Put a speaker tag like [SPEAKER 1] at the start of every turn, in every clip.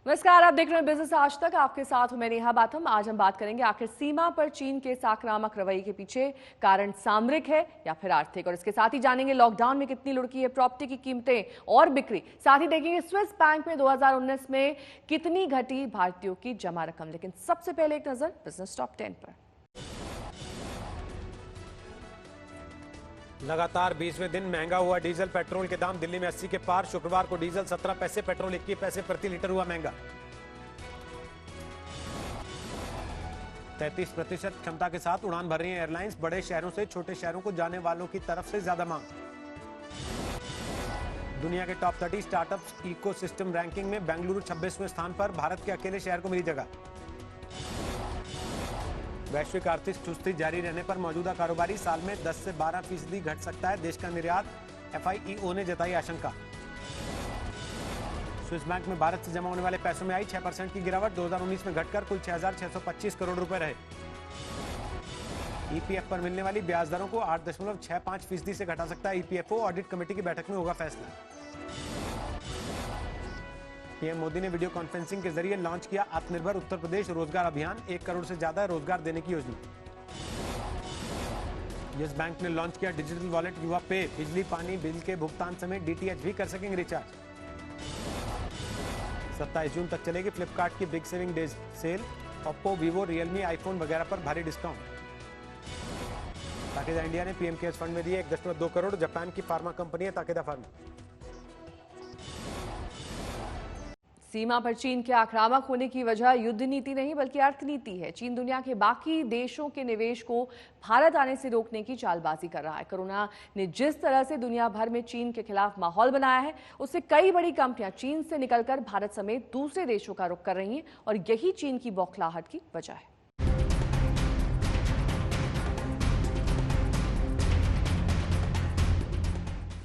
[SPEAKER 1] नमस्कार, आप देख रहे हैं बिजनेस आज तक। आपके साथ हूं मैं नेहा बाथम। आज हम बात करेंगे आखिर सीमा पर चीन के इस आक्रामक रवैये के पीछे कारण सामरिक है या फिर आर्थिक, और इसके साथ ही जानेंगे लॉकडाउन में कितनी लुढ़की है प्रॉपर्टी की कीमतें और बिक्री। साथ ही देखेंगे स्विस बैंक में 2019 में कितनी घटी भारतीयों की जमा रकम। लेकिन सबसे पहले एक नजर बिजनेस टॉप 10 पर।
[SPEAKER 2] लगातार 20वें दिन महंगा हुआ डीजल पेट्रोल के दाम दिल्ली में 80 के पार। शुक्रवार को डीजल 17 पैसे, पेट्रोल 21 पैसे प्रति लीटर हुआ महंगा। 33% क्षमता के साथ उड़ान भर रही हैं एयरलाइंस। बड़े शहरों से छोटे शहरों को जाने वालों की तरफ से ज्यादा मांग। दुनिया के टॉप 30 स्टार्टअप्स इकोसिस्टम रैंकिंग में बेंगलुरु 26वें स्थान पर। भारत के अकेले शहर को मिली जगह। वैश्विक आर्थिक सुस्ती जारी रहने पर मौजूदा कारोबारी साल में 10 से 12% घट सकता है देश का निर्यात। FIEO ने जताई आशंका। स्विस बैंक में भारत से जमा होने वाले पैसों में आई 6% की गिरावट। 2019 में घटकर कुल 6,625 करोड़ रुपए रहे। EPF पर मिलने वाली ब्याज दरों को 8.65% से घटा सकता है EPFO। ऑडिट कमेटी की बैठक में होगा फैसला। पीएम मोदी ने वीडियो कॉन्फ्रेंसिंग के जरिए लॉन्च किया आत्मनिर्भर उत्तर प्रदेश रोजगार अभियान। 1 करोड़ से ज्यादा रोजगार देने की योजना। यस बैंक ने लॉन्च किया डिजिटल वॉलेट युवा पे। बिजली पानी बिल के भुगतान समेत DTH भी कर सकेंगे रिचार्ज। 27 जून तक चलेगी फ्लिपकार्ट की big saving days cell. Oppo, Vivo, Realme, iPhone वगैरह पर भारी डिस्काउंट। ताकेदा इंडिया ने पीएम केयर्स फंड में दिए 1.2 करोड़। जापान की फार्मा कंपनी है ताकेदा फार्मा।
[SPEAKER 1] सीमा पर चीन के आक्रामक होने की वजह युद्ध नीति नहीं बल्कि अर्थनीति है। चीन दुनिया के बाकी देशों के निवेश को भारत आने से रोकने की चालबाजी कर रहा है। कोरोना ने जिस तरह से दुनिया भर में चीन के खिलाफ माहौल बनाया है, उससे कई बड़ी कंपनियां चीन से निकलकर भारत समेत दूसरे देशों का रुख कर रही हैं, और यही चीन की बौखलाहट की वजह है।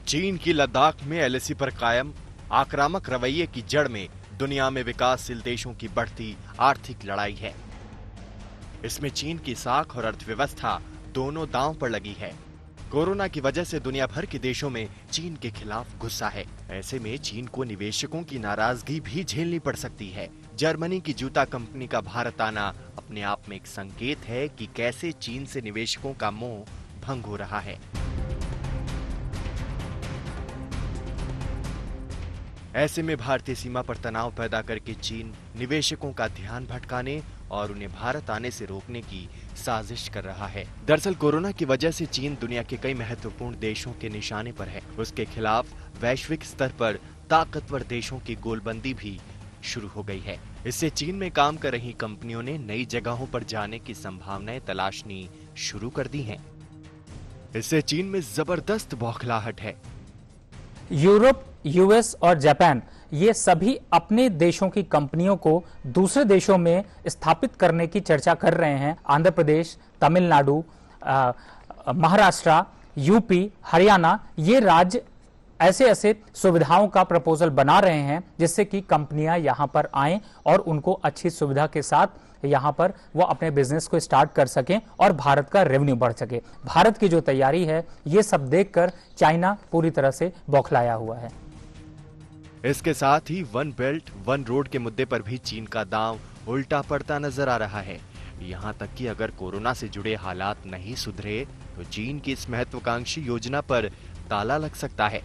[SPEAKER 3] चीन की लद्दाख में LAC पर कायम आक्रामक रवैये की जड़ में दुनिया में विकासशील देशों की बढ़ती आर्थिक लड़ाई है। इसमें चीन की साख और अर्थव्यवस्था दोनों दांव पर लगी है। कोरोना की वजह से दुनिया भर के देशों में चीन के खिलाफ गुस्सा है। ऐसे में चीन को निवेशकों की नाराजगी भी झेलनी पड़ सकती है। जर्मनी की जूता कंपनी का भारत आना अपने आप में एक संकेत है कि कैसे चीन से निवेशकों का मोह भंग हो रहा है। ऐसे में भारतीय सीमा पर तनाव पैदा करके चीन निवेशकों का ध्यान भटकाने और उन्हें भारत आने से रोकने की साजिश कर रहा है। दरअसल कोरोना की वजह से चीन दुनिया के कई महत्वपूर्ण देशों के निशाने पर है। उसके खिलाफ वैश्विक स्तर पर ताकतवर देशों की गोलबंदी भी शुरू हो गई है। इससे चीन में काम कर रही कंपनियों ने नई जगहों पर जाने की संभावनाएं तलाशनी शुरू कर दी हैं। इससे चीन में जबरदस्त बौखलाहट है।
[SPEAKER 4] यूरोप, US और जापान ये सभी अपने देशों की कंपनियों को दूसरे देशों में स्थापित करने की चर्चा कर रहे हैं। आंध्र प्रदेश, तमिलनाडु, महाराष्ट्र, UP, हरियाणा, ये राज्य ऐसे ऐसे सुविधाओं का प्रपोजल बना रहे हैं जिससे कि कंपनियां यहां पर आएं और उनको अच्छी सुविधा के साथ यहां पर वो अपने बिजनेस को स्टार्ट कर सकें और भारत का रेवेन्यू बढ़ सके। भारत की जो तैयारी है ये सब देखकर चाइना पूरी तरह से बौखलाया हुआ है।
[SPEAKER 3] इसके साथ ही वन बेल्ट वन रोड के मुद्दे पर भी चीन का दांव उल्टा पड़ता नजर आ रहा है। यहां तक कि अगर कोरोना से जुड़े हालात नहीं सुधरे तो चीन की इस महत्वाकांक्षी योजना पर ताला लग सकता है।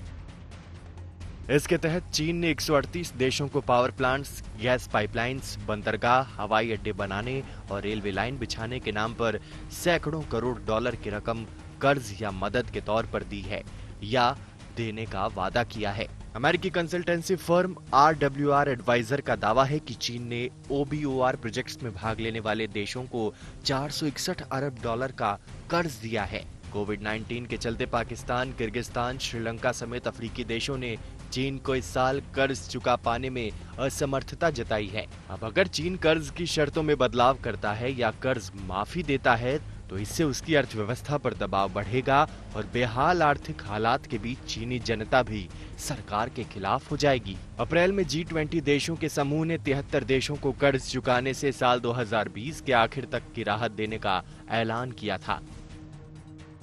[SPEAKER 3] इसके तहत चीन ने 138 देशों को पावर प्लांट्स, गैस पाइपलाइंस, बंदरगाह, हवाई अड्डे बनाने और रेलवे लाइन बिछाने के नाम पर सैकड़ों करोड़ डॉलर की रकम कर्ज या मदद के तौर पर दी है या देने का वादा किया है। अमेरिकी कंसल्टेंसी फर्म RWR एडवाइजर का दावा है कि चीन ने OBOR प्रोजेक्ट्स में भाग लेने वाले देशों को 461 अरब डॉलर का कर्ज दिया है। कोविड-19 के चलते पाकिस्तान, किर्गिस्तान, श्रीलंका समेत अफ्रीकी देशों ने चीन को इस साल कर्ज चुका पाने में असमर्थता जताई है। अब अगर चीन कर्ज की शर्तों में बदलाव करता है या कर्ज माफी देता है तो इससे उसकी अर्थव्यवस्था पर दबाव बढ़ेगा और बेहाल आर्थिक हालात के बीच चीनी जनता भी सरकार के खिलाफ हो जाएगी। अप्रैल में G20 देशों के समूह ने 73 देशों को कर्ज चुकाने से साल 2020 के आखिर तक की राहत देने का ऐलान किया था।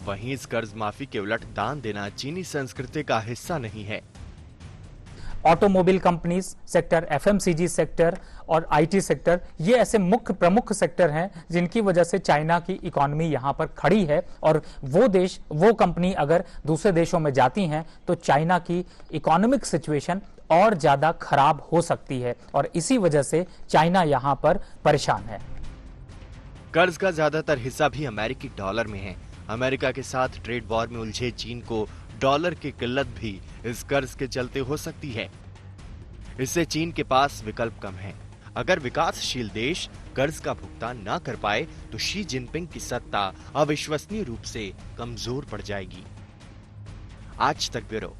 [SPEAKER 3] वहीं इस कर्ज माफी के उलट दान देना चीनी संस्कृति का हिस्सा नहीं है।
[SPEAKER 4] Automobile companies sector, FMCG sector और आईटी सेक्टर, ये ऐसे मुख्य प्रमुख सेक्टर हैं जिनकी वजह से चाइना की इकोनॉमी यहाँ पर खड़ी है। और वो कंपनी अगर दूसरे देशों में जाती हैं तो चाइना की इकोनॉमिक सिचुएशन और ज्यादा खराब हो सकती है और इसी वजह से चाइना यहाँ पर परेशान है।
[SPEAKER 3] कर्ज का ज्यादातर हिस्सा भी अमेरिकी डॉलर में है। अमेरिका के साथ ट्रेड वॉर में उलझे चीन को डॉलर की किल्लत भी इस कर्ज के चलते हो सकती है। इससे चीन के पास विकल्प कम है। अगर विकासशील देश कर्ज का भुगतान न कर पाए तो शी जिनपिंग की सत्ता अविश्वसनीय रूप से कमजोर पड़ जाएगी। आज तक ब्यूरो।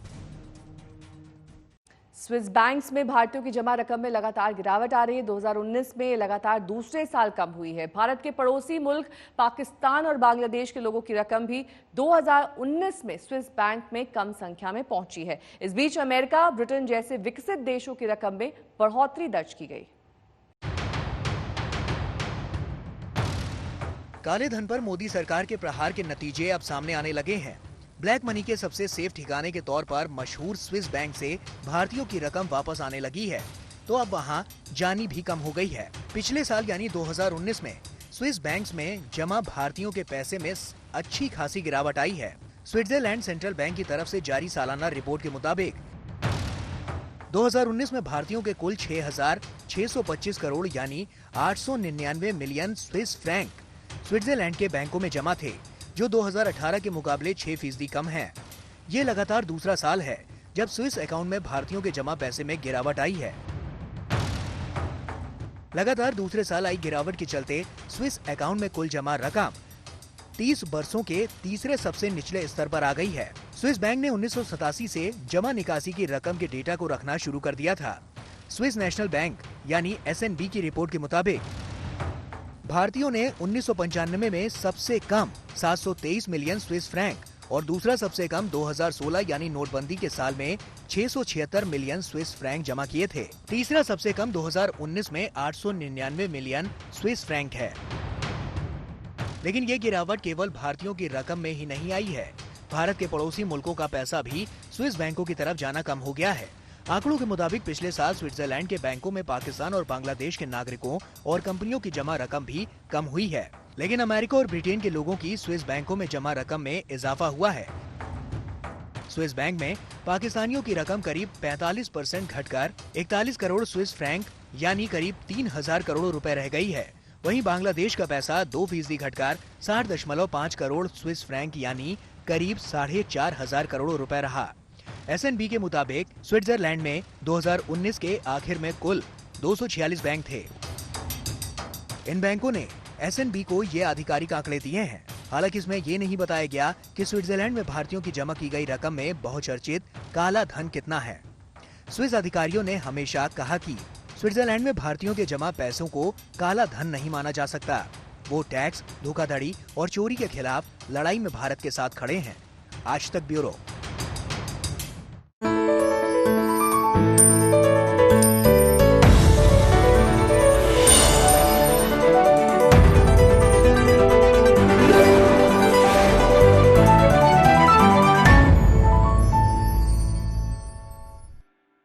[SPEAKER 1] स्विस बैंक्स में भारतीयों की जमा रकम में लगातार गिरावट आ रही है। 2019 में लगातार दूसरे साल कम हुई है। भारत के पड़ोसी मुल्क पाकिस्तान और बांग्लादेश के लोगों की रकम भी 2019 में स्विस बैंक में कम संख्या में पहुंची है। इस बीच अमेरिका, ब्रिटेन जैसे विकसित देशों की रकम में बढ़ोतरी दर्ज की गई।
[SPEAKER 5] काले धन पर मोदी सरकार के प्रहार के नतीजे अब सामने आने लगे हैं। ब्लैक मनी के सबसे सेफ ठिकाने के तौर पर मशहूर स्विस बैंक से भारतीयों की रकम वापस आने लगी है, तो अब वहां जानी भी कम हो गई है। पिछले साल यानी 2019 में स्विस बैंक्स में जमा भारतीयों के पैसे में अच्छी खासी गिरावट आई है। स्विट्जरलैंड सेंट्रल बैंक की तरफ से जारी सालाना रिपोर्ट के मुताबिक 2019 में भारतीयों के कुल 6,625 करोड़ यानी 899 मिलियन स्विस फ्रैंक स्विट्जरलैंड के बैंकों में जमा थे, जो 2018 के मुकाबले 6% कम है। ये लगातार दूसरा साल है जब स्विस अकाउंट में भारतीयों के जमा पैसे में गिरावट आई है। लगातार दूसरे साल आई गिरावट के चलते स्विस अकाउंट में कुल जमा रकम 30 वर्षों के तीसरे सबसे निचले स्तर पर आ गई है। स्विस बैंक ने 1987 से जमा निकासी की रकम के डेटा को रखना शुरू कर दिया था। स्विस नेशनल बैंक यानी एसएनबी की रिपोर्ट के मुताबिक भारतीयों ने 1995 में सबसे कम 723 मिलियन स्विस फ्रैंक और दूसरा सबसे कम 2016 यानी नोटबंदी के साल में 676 मिलियन स्विस फ्रैंक जमा किए थे। तीसरा सबसे कम 2019 में 899 मिलियन स्विस फ्रैंक है। लेकिन ये गिरावट केवल भारतीयों की रकम में ही नहीं आई है। भारत के पड़ोसी मुल्कों का पैसा भी स्विस बैंकों की तरफ जाना कम हो गया है। आंकड़ों के मुताबिक पिछले साल स्विट्जरलैंड के बैंकों में पाकिस्तान और बांग्लादेश के नागरिकों और कंपनियों की जमा रकम भी कम हुई है, लेकिन अमेरिका और ब्रिटेन के लोगों की स्विस बैंकों में जमा रकम में इजाफा हुआ है। स्विस बैंक में पाकिस्तानियों की रकम करीब 45% घटकर 41 करोड़ स्विस फ्रैंक यानी करीब 3,000 करोड़ रुपए रह गई है। वहीं बांग्लादेश का पैसा 2% घटकर 60.5 करोड़ स्विस फ्रैंक यानी करीब 4,500 करोड़ रुपए रहा। एसएनबी के मुताबिक स्विट्जरलैंड में 2019 के आखिर में कुल 246 बैंक थे। इन बैंकों ने एसएनबी को ये आधिकारिक आंकड़े दिए हैं। हालांकि इसमें ये नहीं बताया गया कि स्विट्जरलैंड में भारतीयों की जमा की गई रकम में बहुचर्चित काला धन कितना है। स्विस अधिकारियों ने हमेशा कहा कि स्विट्जरलैंड में भारतीयों के जमा पैसों को काला धन नहीं माना जा सकता। वो टैक्स, धोखाधड़ी और चोरी के खिलाफ लड़ाई में भारत के साथ खड़े हैं। आज तक ब्यूरो।